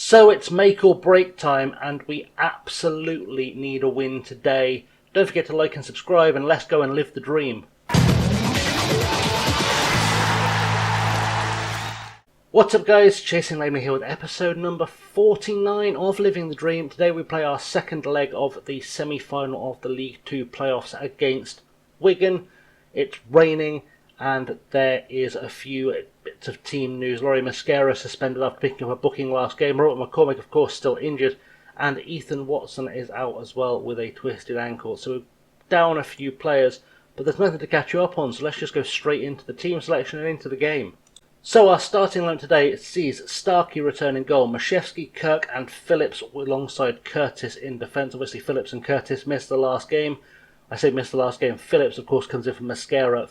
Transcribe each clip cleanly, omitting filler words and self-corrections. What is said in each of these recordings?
So it's make or break time, and we absolutely need a win today. Don't forget to like and subscribe, and let's go and live the dream. What's up guys, ChasingLamely here with episode number 49 of Living the Dream. Today we play our second leg of the semi-final of the League 2 playoffs against Wigan. It's raining and there is a few bits of team news. Laurie Mosquera suspended after picking up a booking last game. Robert McCormick of course still injured, and Ethan Watson is out as well with a twisted ankle. So we're down a few players, but there's nothing to catch you up on, so let's just go straight into the team selection and into the game. So our starting line today sees Starkey return in goal, Mashevsky, Kirk and Phillips alongside Curtis in defence. Obviously Phillips and Curtis missed the last game. I say missed the last game. Phillips of course comes in from Mosquera.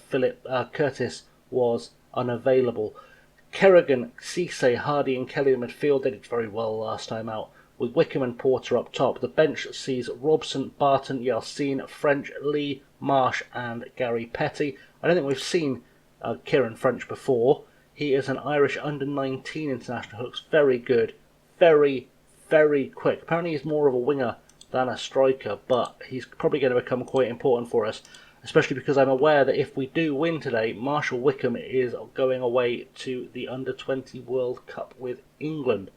Curtis was unavailable. Kerrigan, Cisse, Hardy and Kelly in midfield. They did very well last time out, with Wickham and Porter up top. The bench sees Robson, Barton, Yeltsin, French, Lee, Marsh and Gary Petty. I don't think we've seen Kieran French before. He is an Irish under-19 international who looks very good, very, very quick. Apparently he's more of a winger than a striker, but he's probably going to become quite important for us, especially because I'm aware that if we do win today, Marshall Wickham is going away to the Under-20 World Cup with England,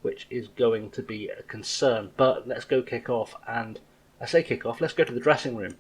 which is going to be a concern. But let's go kick off, and I say kick off, let's go to the dressing room.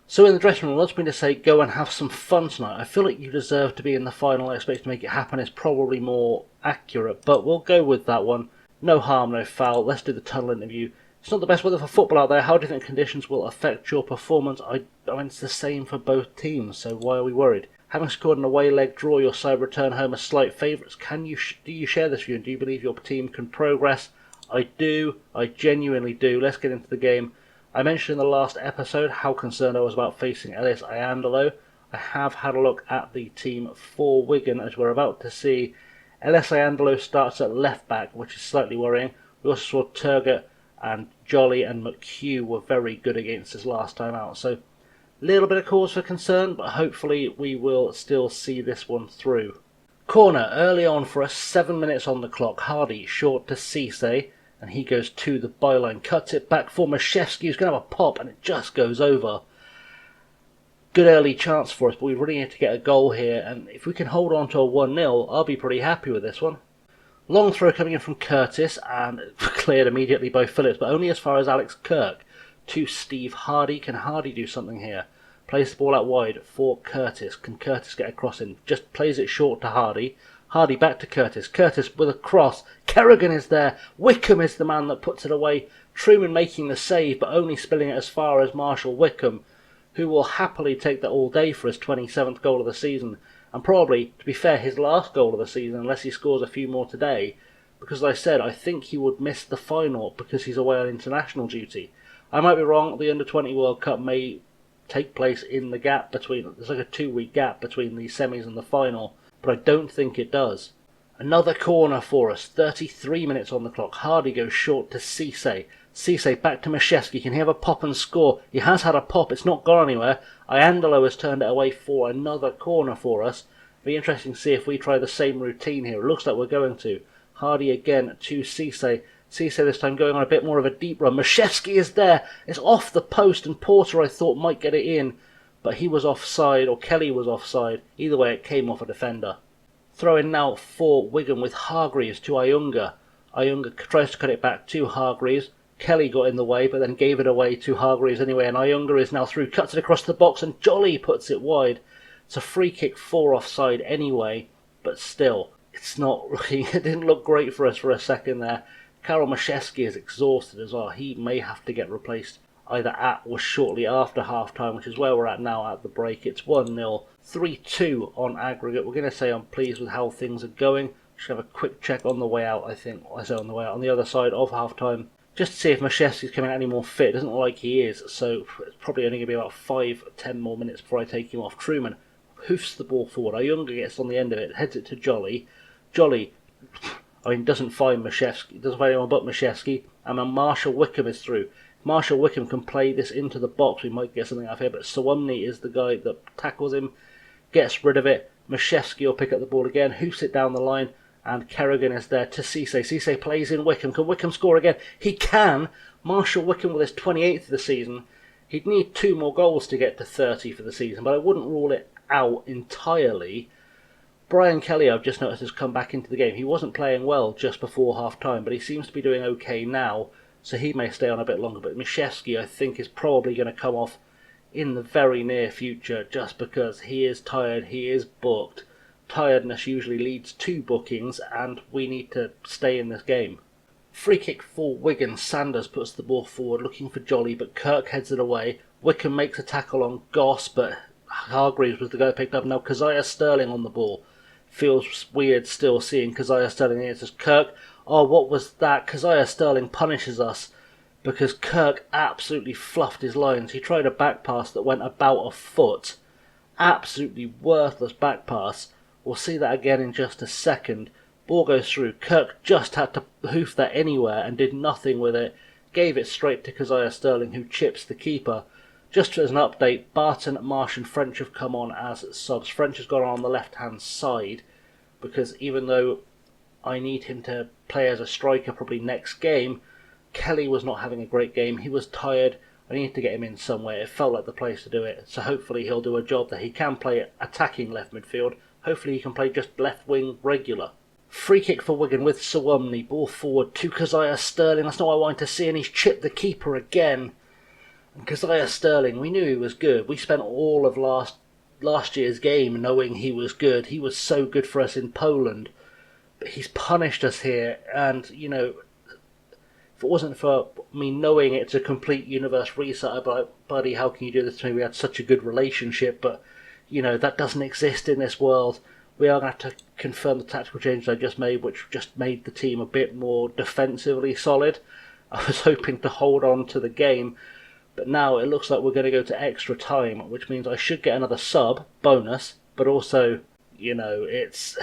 So in the dressing room, let's me to say go and have some fun tonight. I feel like you deserve to be in the final. I expect to make it happen is probably more accurate, but we'll go with that one. No harm, no foul. Let's do the tunnel interview. It's not the best weather for football out there. How do you think conditions will affect your performance? I mean, it's the same for both teams, so why are we worried? Having scored an away leg draw, your side return home as slight favourites. Do you share this view, and do you believe your team can progress? I do. I genuinely do. Let's get into the game. I mentioned in the last episode how concerned I was about facing Ellis Iandolo. I have had a look at the team for Wigan, as we're about to see. Ellis Iandolo starts at left back, which is slightly worrying. We also saw Turgott and Jolly and McHugh were very good against us last time out. So a little bit of cause for concern, but hopefully we will still see this one through. Corner early on for us, 7 minutes on the clock. Hardy short to Cisse, and he goes to the byline, cuts it back for Mashevsky, who's going to have a pop, and it just goes over. Good early chance for us, but we really need to get a goal here, and if we can hold on to a 1-0, I'll be pretty happy with this one. Long throw coming in from Curtis, and cleared immediately by Phillips, but only as far as Alex Kirk. To Steve Hardy. Can Hardy do something here? Plays the ball out wide for Curtis. Can Curtis get a cross in? Just plays it short to Hardy. Hardy back to Curtis. Curtis with a cross. Kerrigan is there. Wickham is the man that puts it away. Truman making the save, but only spilling it as far as Marshall Wickham, who will happily take that all day for his 27th goal of the season. And probably, to be fair, his last goal of the season, unless he scores a few more today. Because as I said, I think he would miss the final because he's away on international duty. I might be wrong. The Under-20 World Cup may take place in the gap between... There's like a 2-week gap between the semis and the final, but I don't think it does. Another corner for us. 33 minutes on the clock. Hardy goes short to Cisse. Cisse back to Mashevsky. Can he have a pop and score? He has had a pop. It's not gone anywhere. Iandolo has turned it away for another corner for us. Be interesting to see if we try the same routine here. It looks like we're going to. Hardy again to Cisse. Cisse this time going on a bit more of a deep run. Mashevsky is there. It's off the post, and Porter I thought might get it in, but he was offside, or Kelly was offside. Either way, it came off a defender. Throw in now for Wigan with Hargreaves to Ayunga. Ayunga tries to cut it back to Hargreaves. Kelly got in the way, but then gave it away to Hargreaves anyway, and Ayunga is now through, cuts it across the box, and Jolly puts it wide. It's a free kick for offside anyway, but still, it's not really, it didn't look great for us for a second there. Karol Mashevsky is exhausted as well. He may have to get replaced either at or shortly after half-time, which is where we're at now at the break. It's 1-0, 3-2 on aggregate. We're going to say I'm pleased with how things are going. Just have a quick check on the way out, I think. I say on the way out, on the other side of half-time, just to see if Mashevsky's coming out any more fit. It doesn't look like he is, so it's probably only going to be about 5-10 more minutes before I take him off. Truman hoofs the ball forward. Ayunga gets on the end of it, heads it to Jolly. Jolly, doesn't find Mashevsky, doesn't find anyone but Mashevsky, and then Marshall Wickham is through. If Marshall Wickham can play this into the box, we might get something out of here, but Sawamni is the guy that tackles him, gets rid of it. Mashevsky will pick up the ball again, hoofs it down the line, And Kerrigan is there to Cisse. Cisse plays in Wickham. Can Wickham score again? He can. Marshall Wickham with his 28th of the season. He'd need 2 more goals to get to 30 for the season, but I wouldn't rule it out entirely. Brian Kelly, I've just noticed, has come back into the game. He wasn't playing well just before half-time, but he seems to be doing okay now, so he may stay on a bit longer. But Mishevsky, I think, is probably going to come off in the very near future just because he is tired, he is booked. Tiredness usually leads to bookings, and we need to stay in this game. Free kick for Wigan. Sanders puts the ball forward, looking for Jolly, but Kirk heads it away. Wickham makes a tackle on Goss, but Hargreaves was the guy picked up. Now Keziah Sterling on the ball. Feels weird still seeing Keziah Sterling here. It says Kirk. Oh, what was that? Keziah Sterling punishes us because Kirk absolutely fluffed his lines. He tried a back pass that went about a foot. Absolutely worthless back pass. We'll see that again in just a second. Ball goes through. Kirk just had to hoof that anywhere and did nothing with it. Gave it straight to Keziah Sterling, who chips the keeper. Just as an update, Barton, Marsh and French have come on as subs. French has gone on the left-hand side because even though I need him to play as a striker probably next game, Kelly was not having a great game. He was tired. I need to get him in somewhere. It felt like the place to do it. So hopefully he'll do a job that he can play attacking left midfield. Hopefully he can play just left wing regular. Free kick for Wigan with Suwumni. Ball forward to Keziah Sterling. That's not what I wanted to see, and he's chipped the keeper again. And Keziah Sterling, we knew he was good. We spent all of last year's game knowing he was good. He was so good for us in Poland. But he's punished us here, and, you know, if it wasn't for me knowing it's a complete universe reset, I'd be like, buddy, how can you do this to me? We had such a good relationship, but, you know, that doesn't exist in this world. We are going to have to confirm the tactical changes I just made, which just made the team a bit more defensively solid. I was hoping to hold on to the game, but now it looks like we're going to go to extra time, which means I should get another sub, bonus, but also, you know, it's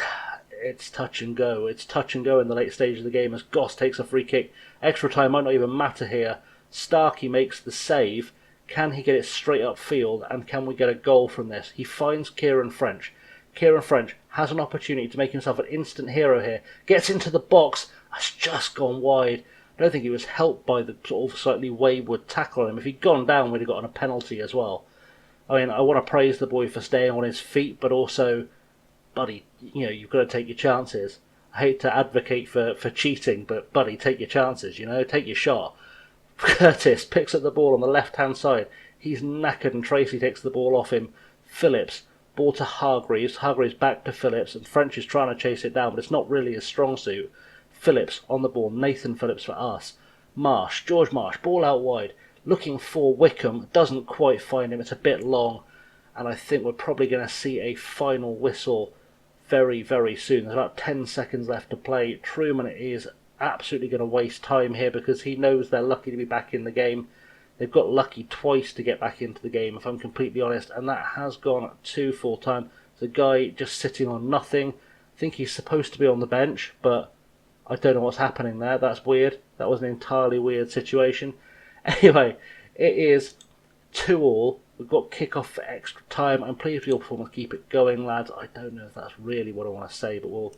touch and go. It's touch and go in the late stage of the game as Goss takes a free kick. Extra time might not even matter here. Starkey makes the save. Can he get it straight upfield, and can we get a goal from this? He finds Kieran French. Kieran French has an opportunity to make himself an instant hero here. Gets into the box. That's just gone wide. I don't think he was helped by the sort of slightly wayward tackle on him. If he'd gone down, we'd have gotten a penalty as well. I mean, I want to praise the boy for staying on his feet, but also, buddy, you know, you've got to take your chances. I hate to advocate for cheating, but buddy, take your chances, you know, take your shot. Curtis picks up the ball on the left-hand side. He's knackered and Tracy takes the ball off him. Phillips. Ball to Hargreaves. Hargreaves back to Phillips, and French is trying to chase it down, but it's not really his strong suit. Phillips on the ball. Nathan Phillips for us. Marsh. George Marsh. Ball out wide. Looking for Wickham. Doesn't quite find him. It's a bit long. And I think we're probably going to see a final whistle very, very soon. There's about 10 seconds left to play. Truman is absolutely going to waste time here because he knows they're lucky to be back in the game. They've got lucky twice to get back into the game, if I'm completely honest, and that has gone to full time. The guy just sitting on nothing. I think he's supposed to be on the bench, but I don't know what's happening there. That's weird. That was an entirely weird situation. Anyway, it is 2-2. We've got kick-off for extra time. I'm pleased with your performance. Keep it going, lads. I don't know if that's really what I want to say, but we'll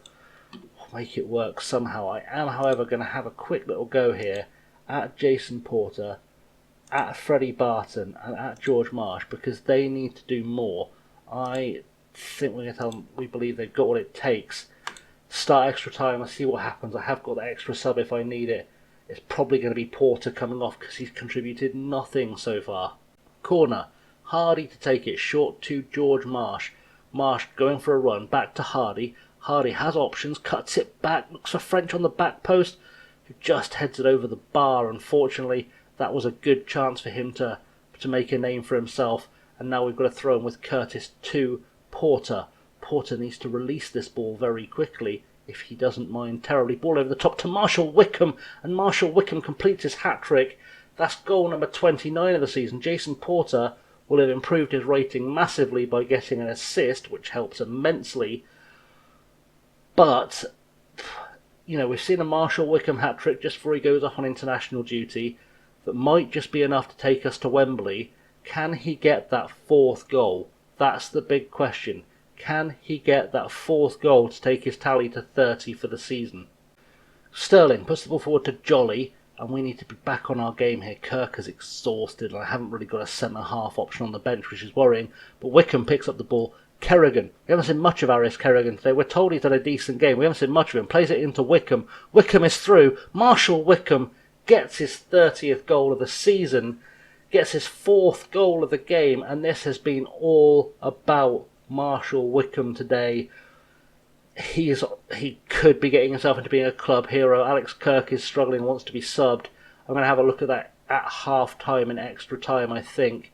make it work somehow. I am, however, going to have a quick little go here at Jason Porter, at Freddie Barton, and at George Marsh, because they need to do more. I think we're going to tell them we believe they've got what it takes. Start extra time and see what happens. I have got the extra sub if I need it. It's probably going to be Porter coming off because he's contributed nothing so far. Corner. Hardy to take it. Short to George Marsh. Marsh going for a run. Back to Hardy. Hardy has options. Cuts it back. Looks for French on the back post, who just heads it over the bar. Unfortunately, that was a good chance for him to make a name for himself. And now we've got to throw him with Curtis to Porter. Porter needs to release this ball very quickly, if he doesn't mind terribly. Ball over the top to Marshall Wickham, and Marshall Wickham completes his hat-trick. That's goal number 29 of the season. Jason Porter will have improved his rating massively by getting an assist, which helps immensely. But, you know, we've seen a Marshall Wickham hat-trick just before he goes off on international duty that might just be enough to take us to Wembley. Can he get that fourth goal? That's the big question. Can he get that 4th goal to take his tally to 30 for the season? Sterling puts the ball forward to Jolly, and we need to be back on our game here. Kirk is exhausted, and I haven't really got a centre-half option on the bench, which is worrying. But Wickham picks up the ball. Kerrigan, we haven't seen much of Aris Kerrigan today. We're told he's done a decent game. We haven't seen much of him. Plays it into Wickham. Wickham is through. Marshall Wickham gets his 30th goal of the season, gets his 4th goal of the game, and this has been all about Marshall Wickham today. He could be getting himself into being a club hero. Alex Kirk is struggling, wants to be subbed. I'm going to have a look at that at half-time and extra time, I think,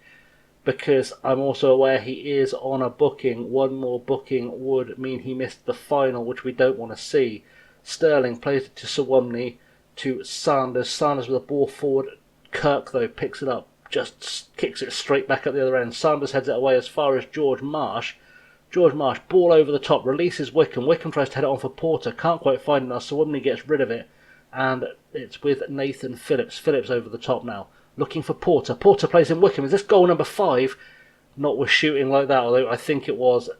because I'm also aware he is on a booking. One more booking would mean he missed the final, which we don't want to see. Sterling plays it to Suwumni, to Sanders. Sanders with a ball forward. Kirk, though, picks it up, just kicks it straight back at the other end. Sanders heads it away as far as George Marsh. George Marsh, ball over the top, releases Wickham. Wickham tries to head it on for Porter, can't quite find it now. Suwumni gets rid of it, and it's with Nathan Phillips. Phillips over the top now, looking for Porter. Porter plays in Wickham. Is this goal number 5? Not with shooting like that, although I think it was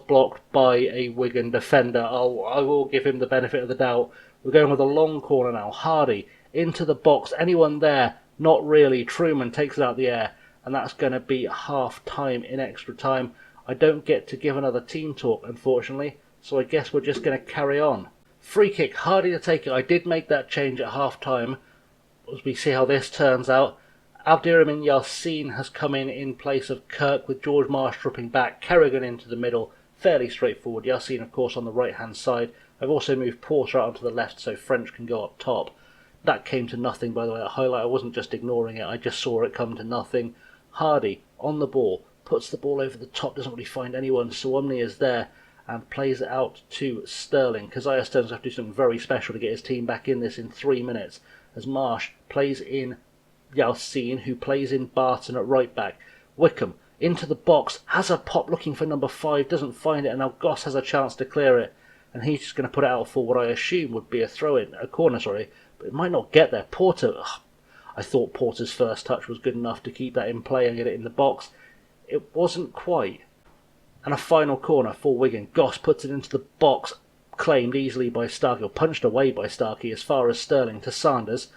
blocked by a Wigan defender. I will give him the benefit of the doubt. We're going with a long corner now. Hardy into the box. Anyone there? Not really. Truman takes it out the air, and that's going to be half time in extra time. I don't get to give another team talk, unfortunately, so I guess we're just going to carry on. Free kick, Hardy to take it. I did make that change at half time, as we see how this turns out. Abdirahman Yassin has come in place of Kirk, with George Marsh dropping back. Kerrigan into the middle, fairly straightforward. Yassin, of course, on the right hand side. I've also moved Porter out onto the left so French can go up top. That came to nothing, by the way. That highlight, I wasn't just ignoring it, I just saw it come to nothing. Hardy on the ball, puts the ball over the top, doesn't really find anyone. Suwumni is there and plays it out to Sterling. Keziah Sterling has to do something very special to get his team back in this in 3 minutes, as Marsh plays in Yalcin, who plays in Barton at right back. Wickham into the box, has a pop looking for number 5, doesn't find it, and now Goss has a chance to clear it, and he's just going to put it out for what I assume would be a corner, but it might not get there. Porter, I thought Porter's first touch was good enough to keep that in play and get it in the box. It wasn't quite. And a final corner for Wigan. Goss puts it into the box, claimed easily by Starkey, or punched away by Starkey as far as Sterling to Sanders.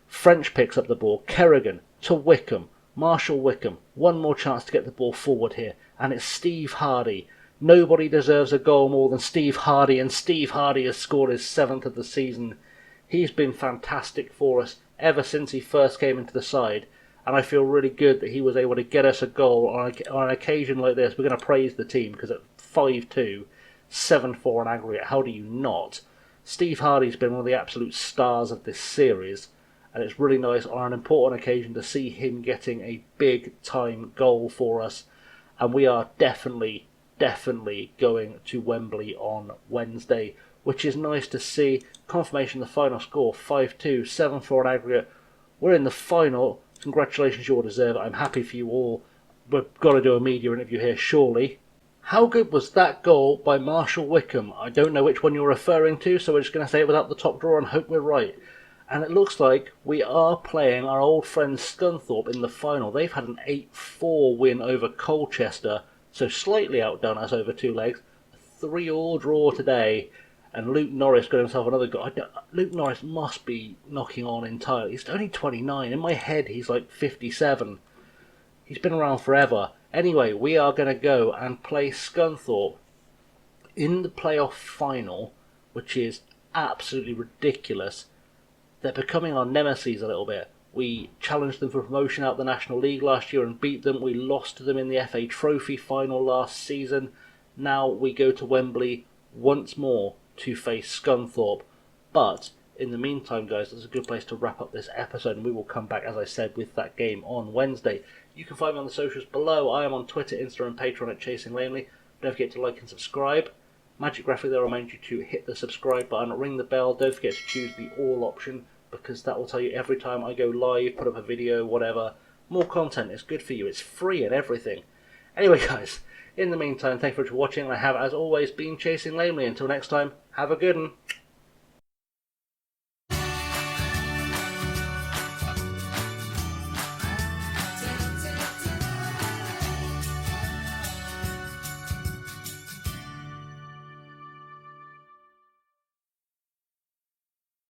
French picks up the ball. Kerrigan to Wickham. Marshall Wickham. One more chance to get the ball forward here. And it's Steve Hardy. Nobody deserves a goal more than Steve Hardy, and Steve Hardy has scored his 7th of the season. He's been fantastic for us ever since he first came into the side. And I feel really good that he was able to get us a goal on an occasion like this. We're going to praise the team, because at 5-2, 7-4 on aggregate, how do you not? Steve Hardy's been one of the absolute stars of this series, and it's really nice on an important occasion to see him getting a big-time goal for us. And we are definitely going to Wembley on Wednesday, which is nice to see. Confirmation of the final score, 5-2, 7-4 on aggregate. We're in the final. Congratulations, you all deserve it. I'm happy for you all. We've got to do a media interview here, surely. How good was that goal by Marshall Wickham? I don't know which one you're referring to, so we're just going to say it without the top drawer and hope we're right. And it looks like we are playing our old friend Scunthorpe in the final. They've had an 8-4 win over Colchester, so slightly outdone us over 2 legs. A 3-3 draw today. And Luke Norris got himself another goal. Luke Norris must be knocking on entirely. He's only 29. In my head, he's like 57. He's been around forever. Anyway, we are going to go and play Scunthorpe in the playoff final, which is absolutely ridiculous. They're becoming our nemesis a little bit. We challenged them for promotion out of the National League last year and beat them. We lost to them in the FA Trophy final last season. Now we go to Wembley once more to face Scunthorpe. But in the meantime, guys, that's a good place to wrap up this episode, and we will come back, as I said, with that game on Wednesday. You can find me on the socials below. I am on Twitter, Insta and Patreon at ChasingLamely. Don't forget to like and subscribe. Magic Graphic there will remind you to hit the subscribe button, ring the bell. Don't forget to choose the all option, because that will tell you every time I go live, put up a video, whatever. More content is good for you. It's free and everything. Anyway, guys, in the meantime, thank you for watching. I have, as always, been Chasing Lamely. Until next time, have a good one.